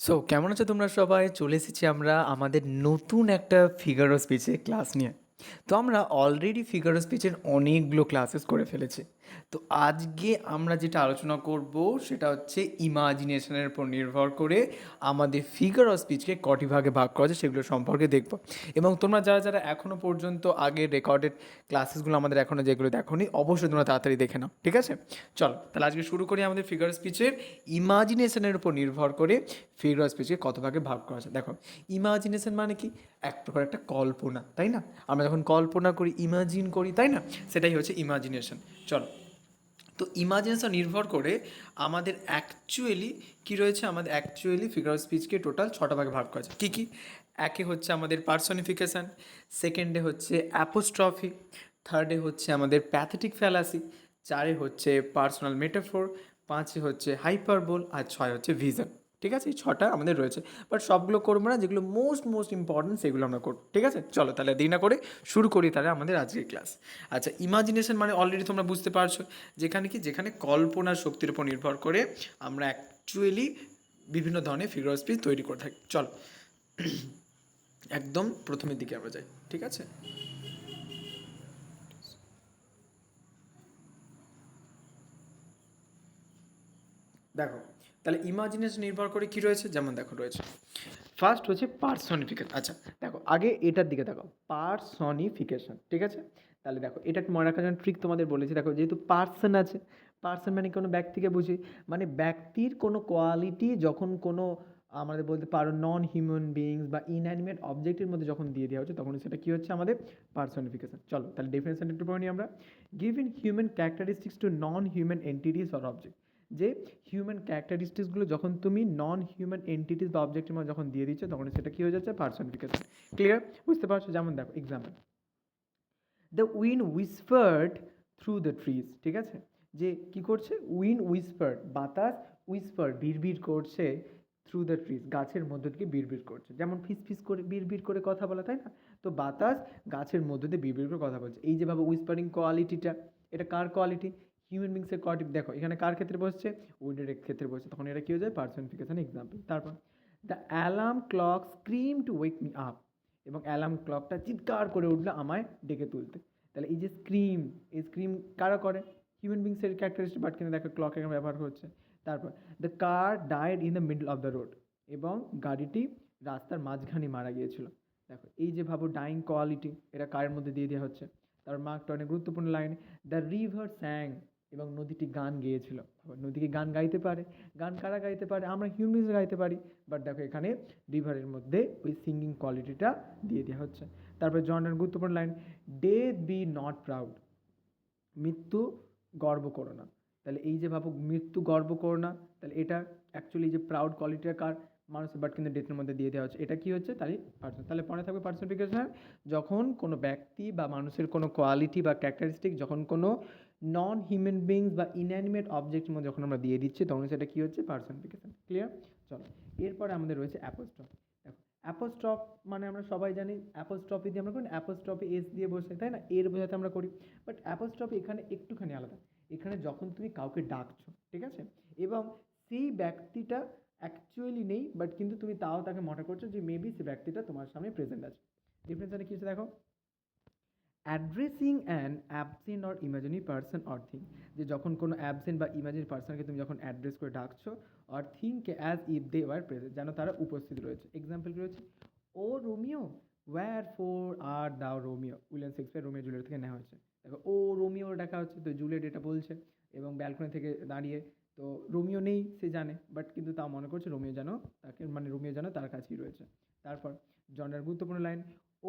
So কেমন আছো তোমরা সবাই? চলে এসেছি আমরা আমাদের নতুন একটা ফিগার অফ স্পিচের ক্লাস নিয়ে। তো আমরা অলরেডি ফিগার অফ স্পিচের অনেকগুলো ক্লাসেস করে ফেলেছি। তো আজকে আমরা যেটা আলোচনা করব সেটা হচ্ছে ইমাজিনেশনের উপর নির্ভর করে আমাদের ফিগার অফ স্পিচকে কটি ভাগে ভাগ করা যায় সেগুলো সম্পর্কে দেখব। এবং তোমরা যারা যারা এখনও পর্যন্ত আগে রেকর্ডেড ক্লাসেসগুলো আমাদের এখনও যেগুলো দেখোনি অবশ্যই তোমরা তাড়াতাড়ি দেখে নাও, ঠিক আছে? চলো তাহলে আজকে শুরু করি আমাদের ফিগার স্পিচের ইমাজিনেশনের উপর নির্ভর করে ফিগার অফ স্পিচকে কত ভাগে ভাগ করা আছে। দেখো, ইমাজিনেশন মানে কি? এক প্রকার একটা কল্পনা, তাই না? আমরা যখন কল্পনা করি, ইমাজিন করি, তাই না? সেটাই হচ্ছে ইমাজিনেশন। চলো, তো ইমাজিনেশন নির্ভর করে আমাদের অ্যাকচুয়ালি কী রয়েছে, আমাদের অ্যাকচুয়ালি ফিগার অফ স্পিচকে টোটাল ছটা ভাগে ভাগ করা আছে। কী কী? একে হচ্ছে আমাদের পার্সনিফিকেশান, সেকেন্ডে হচ্ছে অ্যাপোস্ট্রফি, থার্ডে হচ্ছে আমাদের প্যাথেটিক ফ্যালাসি, চারে হচ্ছে পার্সোনাল মেটাফোর, পাঁচে হচ্ছে হাইপারবোল, আর ছয় হচ্ছে ভিজন। ঠিক আছে, এই ছটা আমাদের রয়েছে, বাট সবগুলো করবো না, যেগুলো মোস্ট মোস্ট ইম্পর্টেন্ট সেগুলো আমরা করবো। ঠিক আছে, চলো তাহলে দেরি না করে শুরু করি তাহলে আমাদের আজকের ক্লাস। আচ্ছা, ইমাজিনেশন মানে অলরেডি তোমরা বুঝতে পারছো, যেখানে কল্পনার শক্তির উপর নির্ভর করে আমরা অ্যাকচুয়ালি বিভিন্ন ধরনের ফিগার অফ স্পিচ তৈরি করে থাকি। চলো একদম প্রথমের দিকে আমরা যাই, ঠিক আছে? দেখো, তাহলে ইমাজিনেশন নির্ভর করে কি রয়েছে, যেমন দেখো রয়েছে ফার্স্ট হচ্ছে পার্সনিফিকেশন। আচ্ছা দেখো, আগে এটার দিকে দেখো, পার্সনিফিকেশন, ঠিক আছে? তাহলে দেখো, এটা একটা মনে রাখার জন্য ট্রিক তোমাদের বলেছি। দেখো, যেহেতু পার্সন আছে, পার্সন মানে কোনো ব্যক্তিকে বুঝি, মানে ব্যক্তির কোনো কোয়ালিটি যখন কোনো আমাদের বলতে পারো নন হিউম্যান বিইংস বা ইনঅ্যানিমেট অবজেক্টের মধ্যে যখন দিয়ে দেওয়া হচ্ছে, তখন সেটা কী হচ্ছে, আমাদের পার্সনিফিকেশন। চলো তাহলে ডেফিনেশন একটু পড়ে নিই আমরা। Give in human characteristics to non human entities or object. যে হিউম্যান ক্যারেক্টারিস্টিক্সগুলো যখন তুমি নন হিউম্যান এন্টিটিস বা অবজেক্টের মধ্যে যখন দিয়ে দিচ্ছ, তখন সেটা কী হয়ে যাচ্ছে, পার্সনিফিকেশন। ক্লিয়ার? বুঝতে পারছো? যেমন দেখো example, the wind whispered through the trees. ঠিক আছে, যে কী করছে, উইন্ড উইসপার্ড, বাতাস, উইসপার, বিড়বিড় করছে, থ্রু দ্য ট্রিজ, গাছের মধ্য থেকে বিড়বিড় করছে, যেমন ফিস ফিস করে বিড়বিড় করে কথা বলা, তাই না? তো বাতাস গাছের মধ্য দিয়ে বিড়বিড় করে কথা বলছে। এই যে ভাবে উইসপারিং কোয়ালিটিটা, এটা কার কোয়ালিটি? হিউম্যান বিংসের কোয়ালিটি। দেখো এখানে কার ক্ষেত্রে বসছে, উইন্ডের ক্ষেত্রে বসছে, তখন এটা কী হয়ে যায়, পার্সনিফিকেশন এক্সাম্পল। তারপর, the alarm clock scream two ওয়েক me up, এবং অ্যালার্ম ক্লকটা চিৎকার করে উঠলো আমায় ডেকে তুলতে। তাহলে এই যে স্ক্রিম, এই স্ক্রিম কারা করে? হিউম্যান বিংসের ক্যারেক্টারিস্টিক, বাট কিন্তু দেখো ক্লক এখানে ব্যবহার হচ্ছে। তারপর, the car died in the middle of the road, এবং গাড়িটি রাস্তার মাঝখানে মারা গিয়েছিল। দেখো এই যে ভাবো ডাইং কোয়ালিটি, এটা কারের মধ্যে দিয়ে দেওয়া হচ্ছে। তারপর মার্ক টয়েনের গুরুত্বপূর্ণ লাইন, দ্য রিভার স্যাং, এবং নদীটি গান গেয়েছিল। নদী কি গান গাইতে পারে? গান কারা গাইতে পারে? আমরা হিউম্যানস গাইতে পারি। বাট দেখো এখানে রিভারের মধ্যে ওই সিঙ্গিং কোয়ালিটিটা দিয়ে দেওয়া হচ্ছে। তারপরে জনের গুরুত্বপূর্ণ line, death be not proud, মৃত্যু গর্ব করো না। তাহলে এই যে ভাবো, মৃত্যু গর্ব করো না, তাহলে এটা অ্যাকচুয়ালি যে প্রাউড কোয়ালিটির কার, মানুষের, বাট কিন্তু ডেথের মধ্যে দিয়ে দেওয়া হচ্ছে। এটা কি হচ্ছে, তাহলে পার্সন। তাহলে পরে থাকবে পার্সনিফিকেশন, যখন কোনো ব্যক্তি বা মানুষের কোনো কোয়ালিটি বা ক্যারেক্টারিস্টিক যখন কোনো নন হিউম্যান বিংস বা ইনঅ্যানিমেট অবজেক্টের মধ্যে যখন আমরা দিয়ে দিচ্ছি, তখন সেটা কী হচ্ছে, পার্সনিফিকেশন। ক্লিয়ার? চলো, এরপরে আমাদের রয়েছে অ্যাপোস্ট্রফি। দেখো, অ্যাপোস্ট্রফ মানে আমরা সবাই জানি, অ্যাপোস্ট্রফি দিয়ে আমরা করি, অ্যাপোস্ট্রফি এস দিয়ে বসে, তাই না? এর বোঝাতে আমরা করি। বাট অ্যাপোস্ট্রফি এখানে একটুখানি আলাদা। এখানে যখন তুমি কাউকে ডাকছো, ঠিক আছে, এবং সেই ব্যক্তিটা অ্যাকচুয়ালি নেই, বাট কিন্তু তুমি তাও তাকে মনে করছো যে মেবি সেই ব্যক্তিটা তোমার সামনে প্রেজেন্ট আছে। ডিফারেন্সটা কি হচ্ছে দেখো, addressing an absent or imaginary person or thing, যে যখন কোনো অ্যাবসেন্ট বা ইমাজিনারি পার্সনকে তুমি যখন অ্যাড্রেস করে ডাকছো, অর থিংকে as if they were present, যেন তারা উপস্থিত রয়েছে। এক্সাম্পল রয়েছে, O Romeo, wherefore art thou Romeo, William Shakespeare Romeo Juliet থেকে নেওয়া হচ্ছে। দেখো, ও রোমিও ডাকা হচ্ছে, তো জুলিয়েট এটা বলছে, এবং ব্যালকনি থেকে দাঁড়িয়ে, তো রোমিও নেই সে জানে, বাট কিন্তু তাও মনে করছে রোমিও যেন তাকে, মানে রোমিও যেন তার কাছেই রয়েছে। তারপর জনের গুরুত্বপূর্ণ line,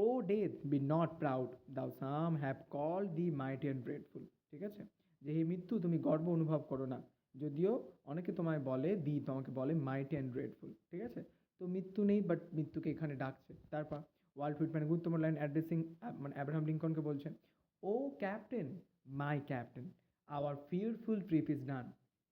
O death be not proud, thou some have call thee mighty and grateful. ঠিক আছে, যে হে মৃত্যু, তুমি গর্ব অনুভব করো না, যদিও অনেকে তোমায় বলে, তোমাকে বলে মাইটি অ্যান্ড গ্রেটফুল। ঠিক আছে, তো মৃত্যু নেই, বাট মৃত্যুকে এখানে ডাকছে। তারপর ওয়াল্ট হুইটম্যানের গুরুত্বপূর্ণ লাইন, অ্যাড্রেসিং মানে অ্যাব্রাহাম লিঙ্কনকে বলছে, O captain, my captain, our fearful trip is done,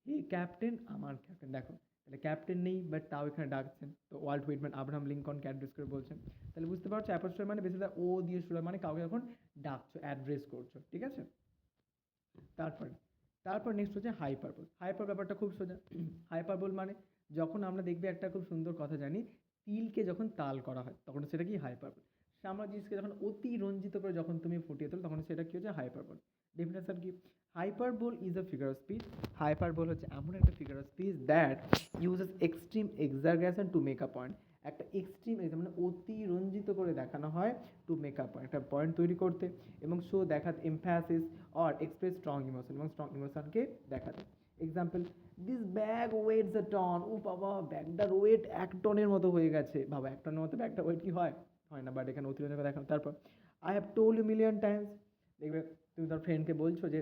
হে ক্যাপ্টেন, আমার ক্যাপ্টেন। দেখো, তাহলে ক্যাপ্টেন নেই, বাট তাও এখানে ডাকছেন, তো ওয়াল্ট হুইটম্যান আব্রাহাম লিঙ্কনকে অ্যাড্রেস করে বলছেন। তাহলে বুঝতে পারছো, অ্যাপোস্ট্রফি মানে বেশি ও দিয়ে শুরু হয়, মানে কাউকে যখন ডাকছো, অ্যাড্রেস করছো। ঠিক আছে, তারপর তারপর নেক্সট হচ্ছে হাইপারবোল। হাইপার ব্যাপারটা খুব সোজা। হাইপারবোল মানে যখন আমরা দেখবে একটা খুব সুন্দর কথা জানি, তিলকে যখন তাল করা হয় তখন সেটা কি হাইপারবোল। শ্যামলা জিনিসকে যখন অতি রঞ্জিত করে যখন তুমি ফুটিয়ে তোলো তখন সেটা কি হচ্ছে হাইপারবোল। ডেফিনেশন কি? Hyperbole is a figure of speech. Hyperbole হচ্ছে এমন একটা figure of speech that uses extreme exaggeration to make a point. একটা এক্সট্রিম মানে অতি রঞ্জিত করে দেখানো হয় টু মেক আপ একটা পয়েন্ট তৈরি করতে, এবং শো দেখাতে emphasis or express strong emotion, এবং স্ট্রং ইমোশনকে দেখাতে। Example, this bag weighs a ton. ও বাবা, ব্যাগটার ওয়েট 1 টনের মতো হয়ে গেছে। বাবা, 1 টনের মতো ব্যাগটার ওয়েট কি হয়? হয় না, বাট এখানে অতিরঞ্জিত দেখানো। তারপর, I have told you million times. দেখবে তুমি তোমার ফ্রেন্ডকে বলছো যে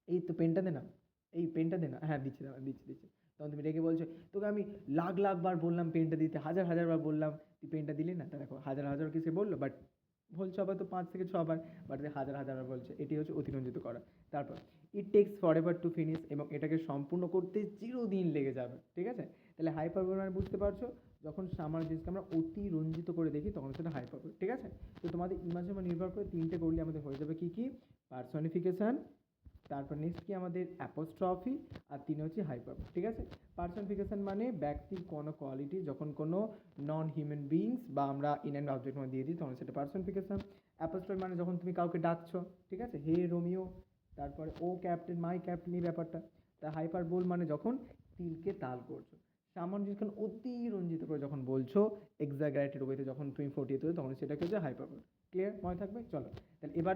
এই তো পেনটা দে না, এই পেনটা দে না, হ্যাঁ দিচ্ছি দাঁড়া, দিচ্ছি। তখন তুমি রেগে বলছো, তোকে আমি লাখ লাখ বার বললাম পেনটা দিতে, হাজার হাজার বার বললাম, তুই পেনটা দিলি না। তা দেখো, হাজার হাজার কিছু বললো, বাট বলছো আবার তো 5 থেকে 6 বার, বাট হাজার হাজার বার বলছে। এটি হচ্ছে অতিরঞ্জিত করা। তারপর, it takes for ever to finish, এবং এটাকে সম্পূর্ণ করতে চিরদিন লেগে যাবে। ঠিক আছে, তাহলে হাইপারবোল মানে বুঝতে পারছো, যখন সামান্য জিনিসকে আমরা অতি রঞ্জিত করে দেখি তখন সেটা হাইপারবোল। ঠিক আছে, তো তোমাদের ইমাজের উপর নির্ভর করে 3টে করলে আমাদের হয়ে যাবে কি কি? পার্সনিফিকেশন, তারপর নেক্সট কি আমাদের অ্যাপোস্ট্রফি, আর 3 হচ্ছে হাইপারবোল। ঠিক আছে, পার্সনিফিকেশন মানে ব্যক্তির কোনো কোয়ালিটি যখন কোনো নন হিউম্যান বিংস বা আমরা ইনঅ্যান্ড অবজেক্ট মানে দিয়ে দিই তখন সেটা পার্সনিফিকেশন। অ্যাপোস্ট্রফি মানে যখন তুমি কাউকে ডাকছো, ঠিক আছে, হে রোমিও, তারপরে ও ক্যাপ্টেন, মাই ক্যাপ্টেন, এই ব্যাপারটা। তা হাইপারবোল মানে যখন তিলকে তাল করছো, সামান্য যখন অতি রঞ্জিত করে যখন বলছো, এক্সাগ্যারেটেড ওয়েতে যখন তুমি ফুটিয়ে তোলো তখন সেটাকে হচ্ছে হাইপারবোল। ক্লিয়ার? মনে থাকবে? চলো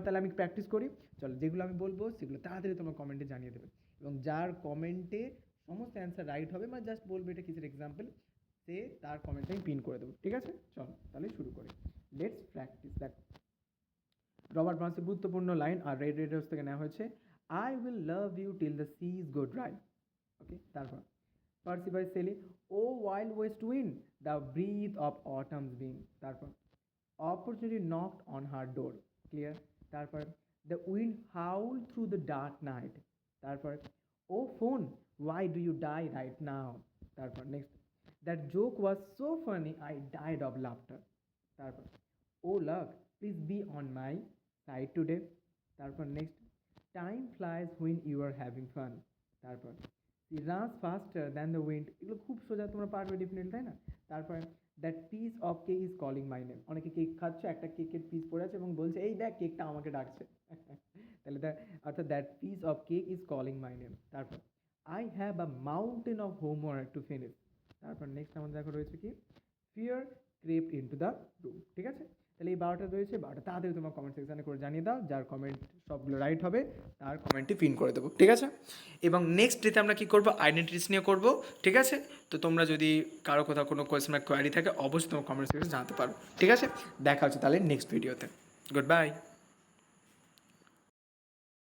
তাহলে আমি প্র্যাকটিস করি। চলো, যেগুলো আমি বলবো সেগুলো তাড়াতাড়ি তোমরা কমেন্টে জানিয়ে দেবে, এবং যার কমেন্টে সমস্ত অ্যান্সার রাইট হবে, মানে জাস্ট বলবে এটা কিসের এক্সাম্পল, সে তার কমেন্টটা আমি পিন করে দেবো। ঠিক আছে, চলো তাহলে শুরু করি। Let's practice. দেখো, রবার্ট ব্রাউনের গুরুত্বপূর্ণ লাইন আর রেড রেড হাউস থেকে নেওয়া হয়েছে, I will love you till the seas go dry. Okay, তারপর Percy by Shelley, O wild west wind the breath of autumn's being. তারপর opportunity knocked on her door. Clear? তারপর the wind howled through the dark night. তারপর oh phone, why do you die right now? তারপর next, that joke was so funny I died of laughter. তারপর oh luck, please be on my side today. তারপর next, time flies when you are having fun. তারপর he runs faster than the wind. এগুলো খুব সোজা, তোমরা পারবে definitely, তাই না? তারপর that piece of cake is calling my name. অনেকে কেক খাচ্ছে, একটা কেকের পিস পড়ে আছে এবং বলছে এই দেখ কেকটা আমাকে ডাকছে। তাহলে অর্থাৎ that piece of cake is calling my name. তারপর I have a mountain of homework to finish. তারপর নেক্সট আমাদের দেখো রয়েছে কি, fear crept into the room. ঠিক আছে, তাহলে এই 12টা রয়েছে, 12টা তাড়াতাড়ি তোমার কমেন্ট সেকশানে করে জানিয়ে দাও, যার কমেন্ট সবগুলো রাইট হবে তার কমেন্টটি পিন করে দেবো। ঠিক আছে, এবং নেক্সট ডেতে আমরা কী করবো, আইডেন্টিটিস নিয়ে করবো। ঠিক আছে, তো তোমরা যদি কারো কোথাও কোনো কোয়েশ্চেন বা কোয়ারি থাকে অবশ্যই তোমার কমেন্ট সেকশনে জানাতে পারো। ঠিক আছে, দেখা হচ্ছে তাহলে নেক্সট ভিডিওতে। Good bye.